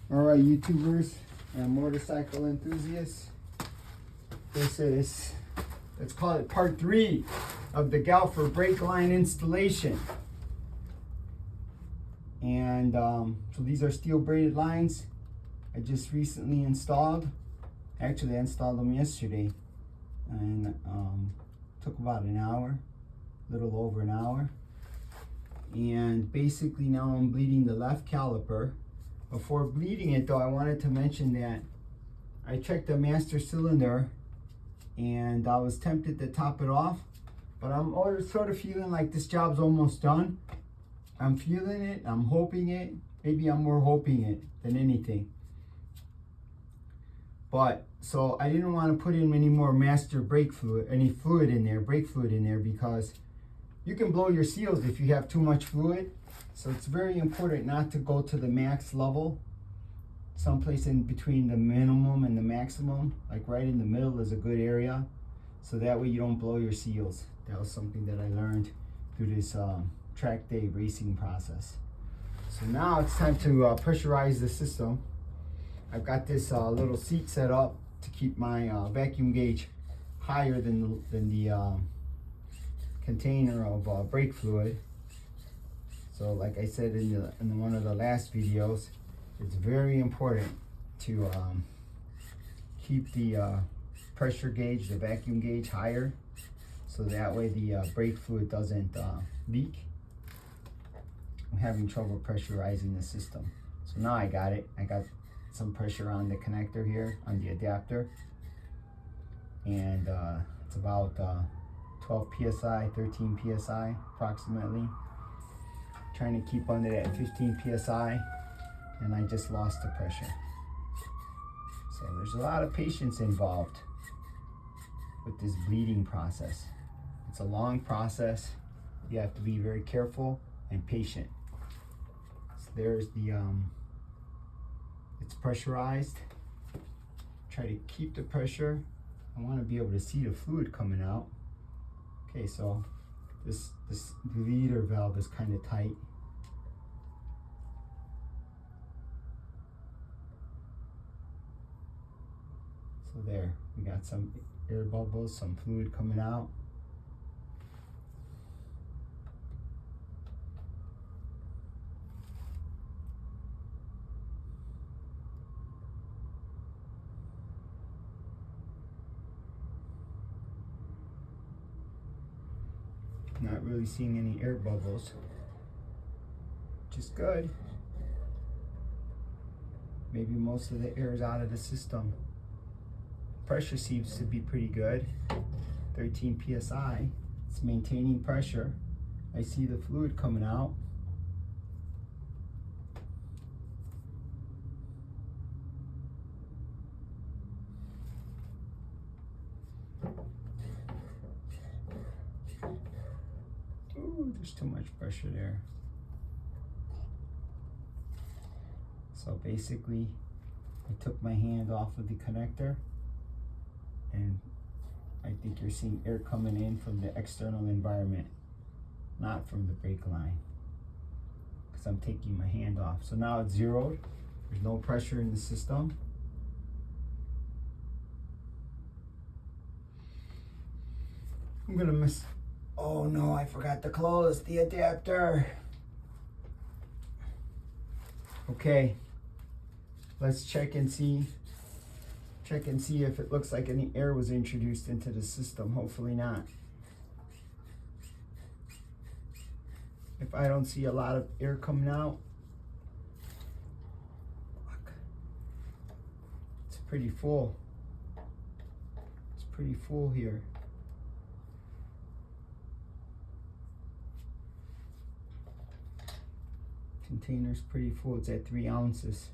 Alright, YouTubers and motorcycle enthusiasts, this is, let's call it part 3 of the Galfer brake line installation. And so these are steel braided lines I just recently installed. Actually, I installed them yesterday, and took about an hour, a little over an hour. And basically now I'm bleeding the left caliper. Before bleeding it though, I wanted to mention that I checked the master cylinder and I was tempted to top it off, but I'm sort of feeling like this job's almost done. I'm feeling it, I'm hoping it. Maybe I'm more hoping it than anything. But so I didn't want to put in any more master brake fluid, brake fluid in there, because you can blow your seals if you have too much fluid. So it's very important not to go to the max level. Someplace in between the minimum and the maximum, like right in the middle is a good area. So that way you don't blow your seals. That was something that I learned through this track day racing process. So now it's time to pressurize the system. I've got this little seat set up to keep my vacuum gauge higher than the container of brake fluid. So like I said in one of the last videos, it's very important to keep the pressure gauge, the vacuum gauge higher, so that way the brake fluid doesn't leak. I'm having trouble pressurizing the system. So now I got it. I got some pressure on the connector here, on the adapter. And it's about 12 PSI, 13 PSI approximately. Trying to keep under that 15 PSI, and I just lost the pressure. So there's a lot of patience involved with this bleeding process. It's a long process. You have to be very careful and patient. So there's the, it's pressurized. Try to keep the pressure. I want to be able to see the fluid coming out. Okay, so this leader valve is kind of tight. So there, we got some air bubbles, some fluid coming out. Not really seeing any air bubbles, which is good. Maybe most of the air is out of the system. Pressure seems to be pretty good, 13 PSI. It's maintaining pressure. I see the fluid coming out. Ooh, there's too much pressure there. So basically, I took my hand off of the connector, and I think you're seeing air coming in from the external environment, not from the brake line, because I'm taking my hand off. So now it's zeroed. There's no pressure in the system. I'm gonna miss. Oh no, I forgot to close the adapter. Okay, let's check and see if it looks like any air was introduced into the system. Hopefully not. If I don't see a lot of air coming out, look, it's pretty full. It's pretty full here. Container's pretty full. It's at 3 ounces.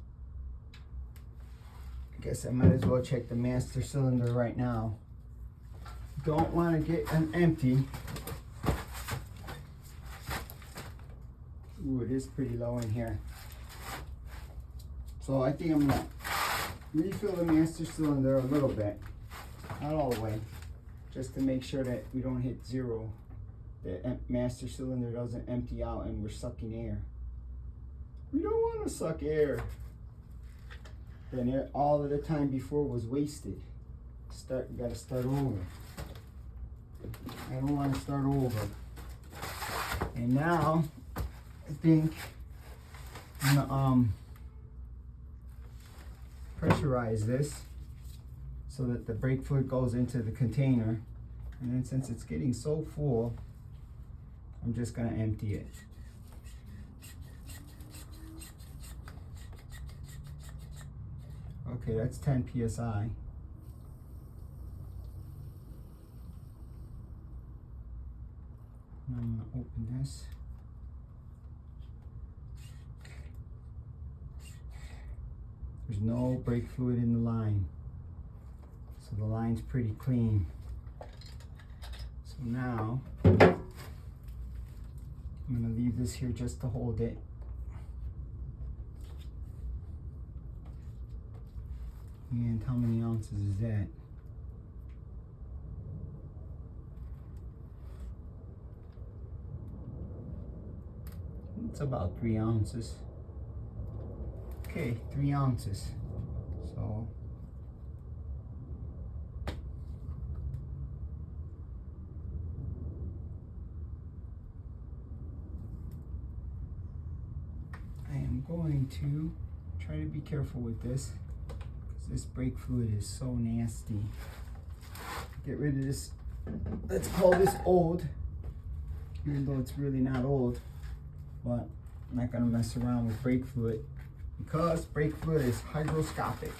I guess I might as well check the master cylinder right now. Don't want to get an empty. Ooh, it is pretty low in here. So I think I'm gonna refill the master cylinder a little bit, not all the way, just to make sure that we don't hit zero. The master cylinder doesn't empty out and we're sucking air. We don't want to suck air. then all of the time before was wasted. You gotta start over. I don't want to start over. And now, I think I'm gonna pressurize this so that the brake fluid goes into the container. And then since it's getting so full, I'm just gonna empty it. Okay, that's 10 psi. Now I'm gonna open this. There's no brake fluid in the line, so the line's pretty clean. So now I'm gonna leave this here just to hold it. And how many ounces is that? It's about 3 ounces. Okay, 3 ounces. So I am going to try to be careful with this, because this brake fluid is so nasty. Get rid of this. Let's call this old, even though it's really not old. But I'm not gonna mess around with brake fluid, because brake fluid is hygroscopic.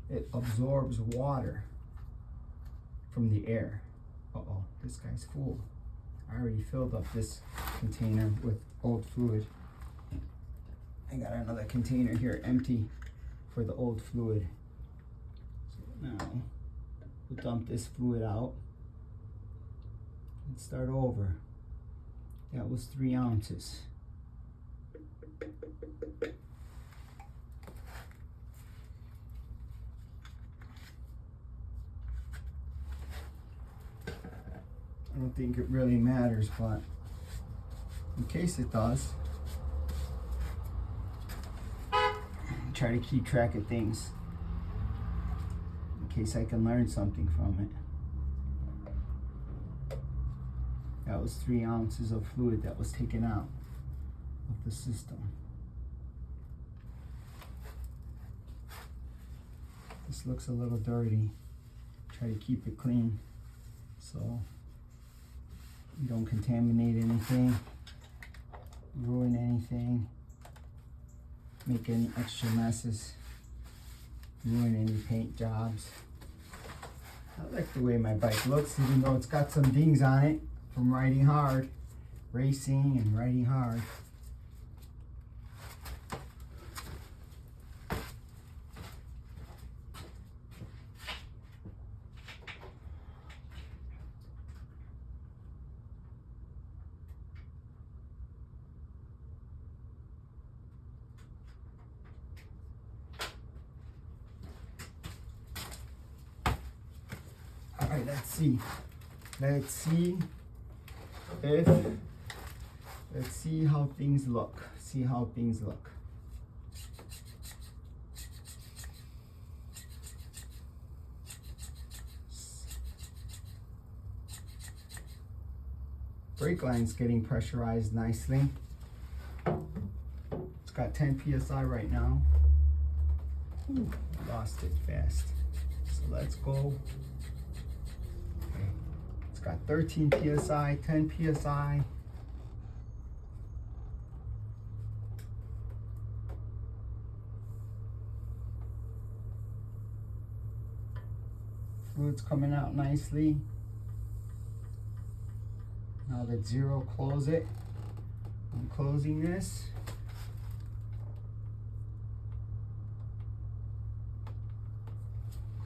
It absorbs water from the air. Uh-oh, this guy's full. I already filled up this container with old fluid. I got another container here empty for the old fluid. So now we'll dump this fluid out and start over. That was 3 ounces. I don't think it really matters, but in case it does, try to keep track of things in case I can learn something from it. That was 3 ounces of fluid that was taken out of the system. This looks a little dirty. Try to keep it clean so you don't contaminate anything, ruin anything, make any extra messes, ruin any paint jobs. I like the way my bike looks, even though it's got some dings on it from riding hard, racing and riding hard. All right, let's see how things look. See how things look. Brake line's getting pressurized nicely. It's got 10 psi right now. Ooh, lost it fast. So let's go. Okay. It's got 13 psi, 10 psi. Fluid's coming out nicely. Now that zero, close it. I'm closing this.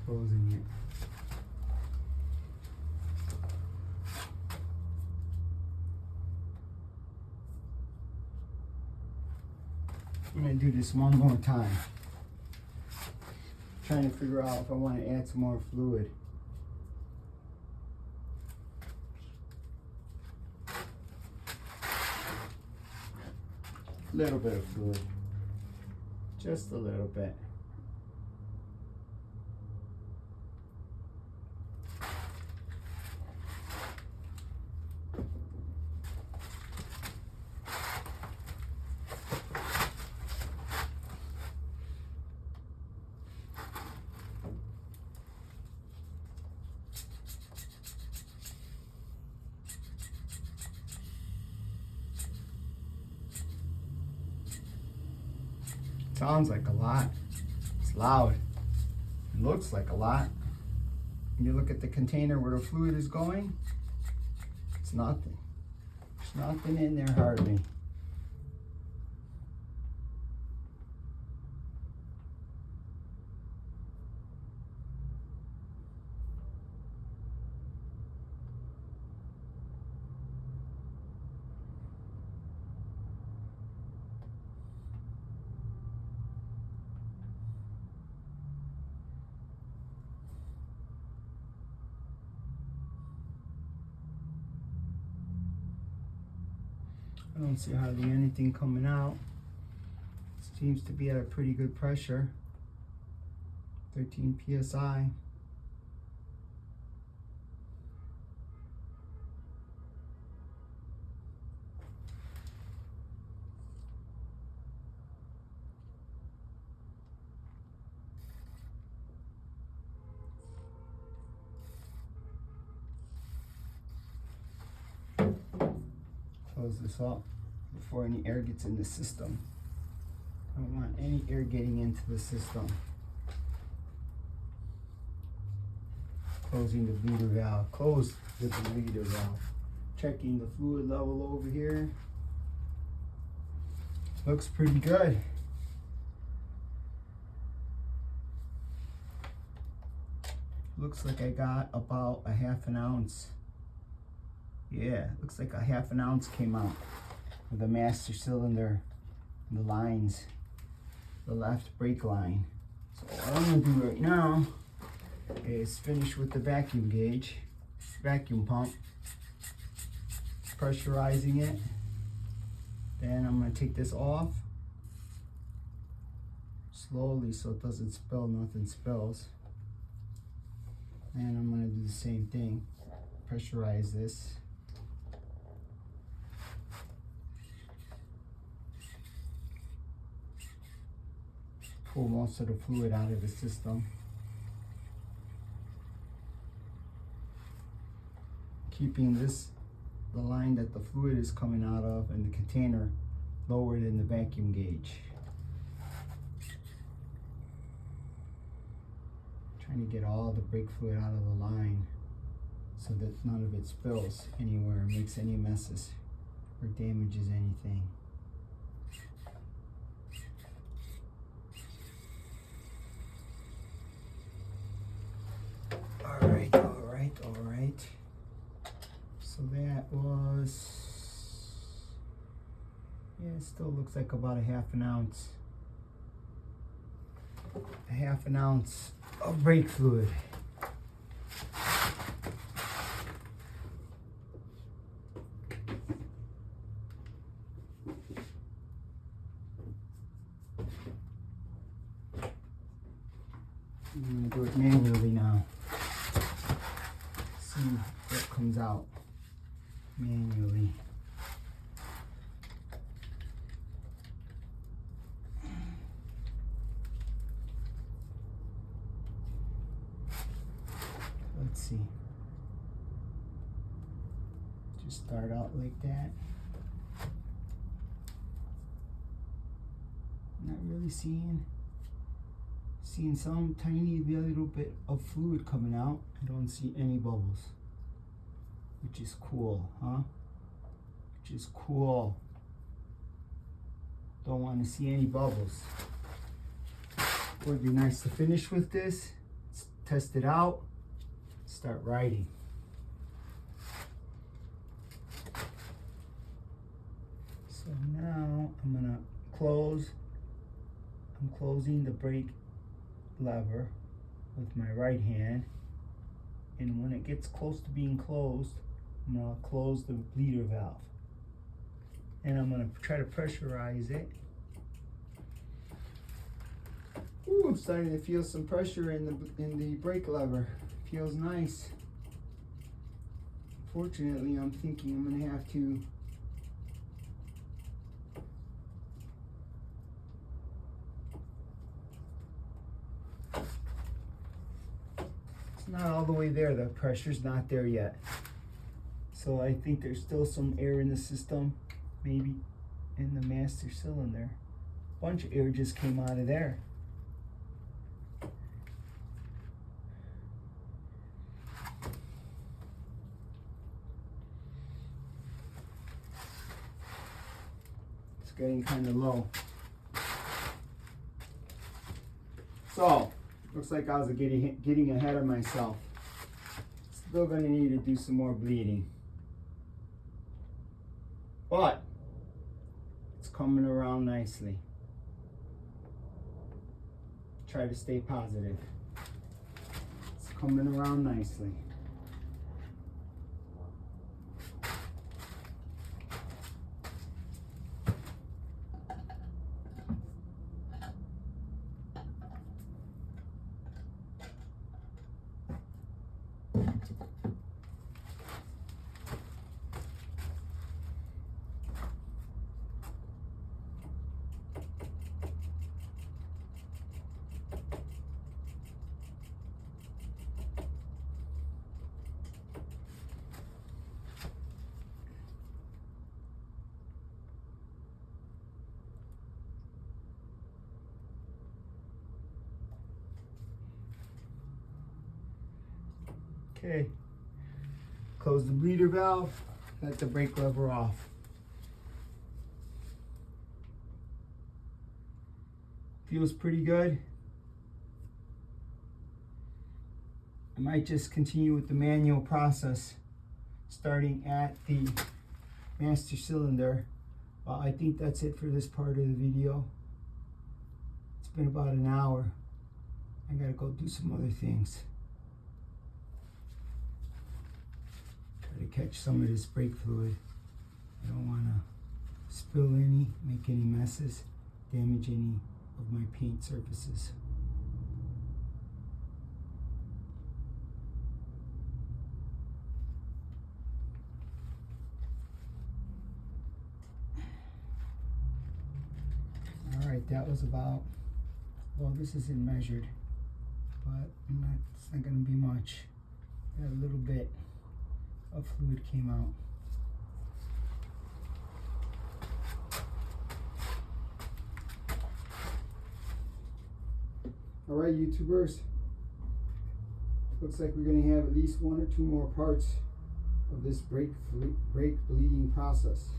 Closing it. I'm gonna do this one more time. Trying to figure out if I want to add some more fluid. Little bit of fluid, just a little bit. Sounds like a lot. It's loud. It looks like a lot. When you look at the container where the fluid is going, it's nothing. There's nothing in there hardly. I don't see hardly anything coming out. Seems to be at a pretty good pressure. 13 psi. Close this up before any air gets in the system. I don't want any air getting into the system. Closing the bleeder valve. Close the bleeder valve. Checking the fluid level over here. Looks pretty good. Looks like I got about a half an ounce. Yeah, looks like a half an ounce came out of the master cylinder, the lines, the left brake line. So what I'm gonna do right now is finish with the vacuum gauge, vacuum pump, pressurizing it. Then I'm gonna take this off slowly so it doesn't spill, nothing spills. And I'm gonna do the same thing, pressurize this. Pull most of the fluid out of the system. Keeping this, the line that the fluid is coming out of and the container lower than the vacuum gauge. Trying to get all the brake fluid out of the line so that none of it spills anywhere, makes any messes or damages anything. All right. So that was, yeah, it still looks like about a half an ounce. A half an ounce of brake fluid. I'm gonna do it manually now. See what comes out manually. Let's see. Just start out like that. Not really seeing some tiny little bit of fluid coming out. I don't see any bubbles, which is cool, huh? Which is cool. Don't want to see any bubbles. Would be nice to finish with this. Let's test it out. Start riding. So now I'm gonna close. I'm closing the brake lever with my right hand, and when it gets close to being closed, I'm gonna close the bleeder valve, and I'm gonna try to pressurize it. Ooh, I'm starting to feel some pressure in the brake lever. Feels nice. Fortunately, I'm thinking I'm gonna have to not all the way there. The pressure's not there yet. So I think there's still some air in the system, maybe in the master cylinder. bunch of air just came out of there. It's getting kind of low. So, looks like I was getting ahead of myself. Still gonna need to do some more bleeding. But it's coming around nicely. Try to stay positive. It's coming around nicely. Okay, close the bleeder valve, let the brake lever off. Feels pretty good. I might just continue with the manual process, starting at the master cylinder. Well, I think that's it for this part of the video. It's been about an hour. I gotta go do some other things. To catch some of this brake fluid. I don't want to spill any, make any messes, damage any of my paint surfaces. All right, that was about, well, this isn't measured, but it's not going to be much. Got a little bit of fluid came out. All right, YouTubers, looks like we're going to have at least 1 or 2 more parts of this brake bleeding process.